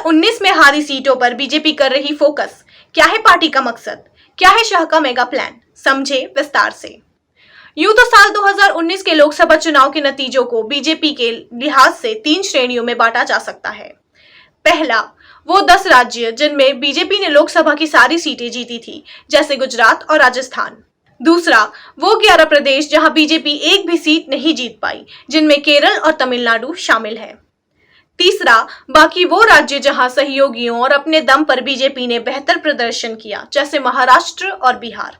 2019 में हारी सीटों पर बीजेपी कर रही फोकस। क्या है पार्टी का मकसद? क्या है शाह का मेगा प्लान? समझे विस्तार से। यूं तो साल 2019 के लोकसभा चुनाव के नतीजों को बीजेपी के लिहाज से 3 श्रेणियों में बांटा जा सकता है। पहला, वो 10 राज्य जिनमें बीजेपी ने लोकसभा की सारी सीटें जीती थी, जैसे गुजरात और राजस्थान। दूसरा, वो 11 प्रदेश जहां बीजेपी एक भी सीट नहीं जीत पाई, जिनमें केरल और तमिलनाडु शामिल है। तीसरा, बाकी वो राज्य जहां सहयोगियों और अपने दम पर बीजेपी ने बेहतर प्रदर्शन किया, जैसे महाराष्ट्र और बिहार।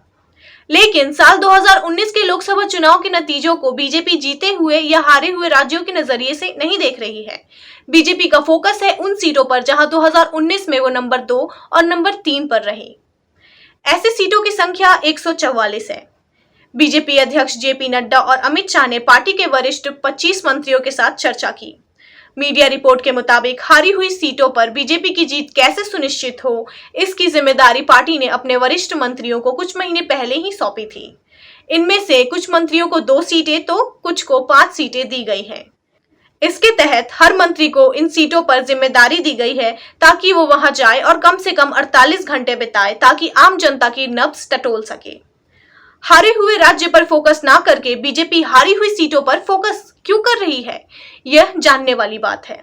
लेकिन साल 2019 के लोकसभा चुनाव के नतीजों को बीजेपी जीते हुए या हारे हुए राज्यों के नजरिए से नहीं देख रही है। बीजेपी का फोकस है उन सीटों पर जहां 2019 में वो नंबर 2 और नंबर 3 पर रहे। ऐसी सीटों की संख्या 144 है। बीजेपी अध्यक्ष जेपी नड्डा और अमित शाह ने पार्टी के वरिष्ठ 25 मंत्रियों के साथ चर्चा की। मीडिया रिपोर्ट के मुताबिक हारी हुई सीटों पर बीजेपी की जीत कैसे सुनिश्चित हो, इसकी जिम्मेदारी पार्टी ने अपने वरिष्ठ मंत्रियों को कुछ महीने पहले ही सौंपी थी। इनमें से कुछ मंत्रियों को 2 सीटें तो कुछ को 5 सीटें दी गई हैं। इसके तहत हर मंत्री को इन सीटों पर जिम्मेदारी दी गई है ताकि वो वहां जाए और कम से कम 48 घंटे बिताए, ताकि आम जनता की नब्ज टटोल सके। हारे हुए राज्य पर फोकस ना करके बीजेपी हारी हुई सीटों पर फोकस क्यों कर रही है, यह जानने वाली बात है।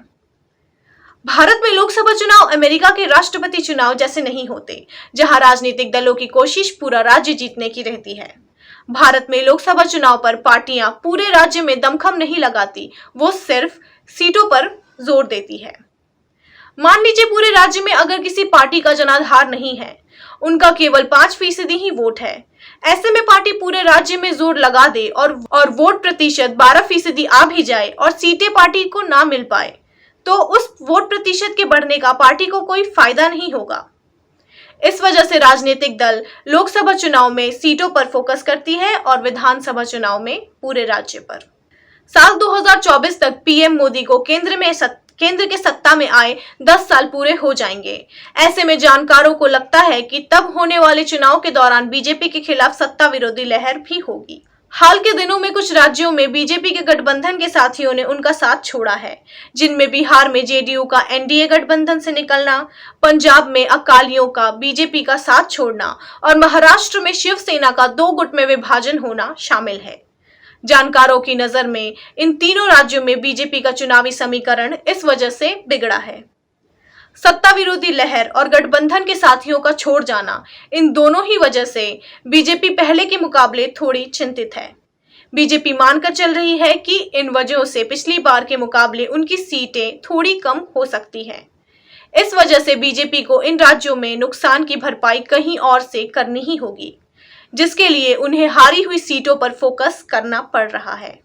भारत में लोकसभा चुनाव अमेरिका के राष्ट्रपति चुनाव जैसे नहीं होते, जहां राजनीतिक दलों की कोशिश पूरा राज्य जीतने की रहती है। भारत में लोकसभा चुनाव पर पार्टियां पूरे राज्य में दमखम नहीं लगाती, वो सिर्फ सीटों पर जोर देती है। मान लीजिए पूरे राज्य में अगर किसी पार्टी का जनाधार नहीं है, उनका केवल 5% ही वोट है। ऐसे में पार्टी पूरे राज्य में जोर लगा दे और वोट प्रतिशत 12% आ भी जाए और सीटें पार्टी को ना मिल पाए, तो उस वोट प्रतिशत के बढ़ने का पार्टी को कोई फायदा नहीं होगा। इस वजह से राजनीतिक दल लोकसभा चुनाव में सीटों पर फोकस करती है और विधानसभा चुनाव में पूरे राज्य पर। साल 2024 तक पीएम मोदी को केंद्र के सत्ता में आए 10 साल पूरे हो जाएंगे। ऐसे में जानकारों को लगता है कि तब होने वाले चुनाव के दौरान बीजेपी के खिलाफ सत्ता विरोधी लहर भी होगी। हाल के दिनों में कुछ राज्यों में बीजेपी के गठबंधन के साथियों ने उनका साथ छोड़ा है, जिनमें बिहार में जेडीयू का एनडीए गठबंधन से निकलना, पंजाब में अकालियों का बीजेपी का साथ छोड़ना और महाराष्ट्र में शिवसेना का 2 गुट में विभाजन होना शामिल है। जानकारों की नजर में इन तीनों राज्यों में बीजेपी का चुनावी समीकरण इस वजह से बिगड़ा है। सत्ता विरोधी लहर और गठबंधन के साथियों का छोड़ जाना, इन दोनों ही वजह से बीजेपी पहले के मुकाबले थोड़ी चिंतित है। बीजेपी मानकर चल रही है कि इन वजहों से पिछली बार के मुकाबले उनकी सीटें थोड़ी कम हो सकती हैं। इस वजह से बीजेपी को इन राज्यों में नुकसान की भरपाई कहीं और से करनी ही होगी, जिसके लिए उन्हें हारी हुई सीटों पर फोकस करना पड़ रहा है।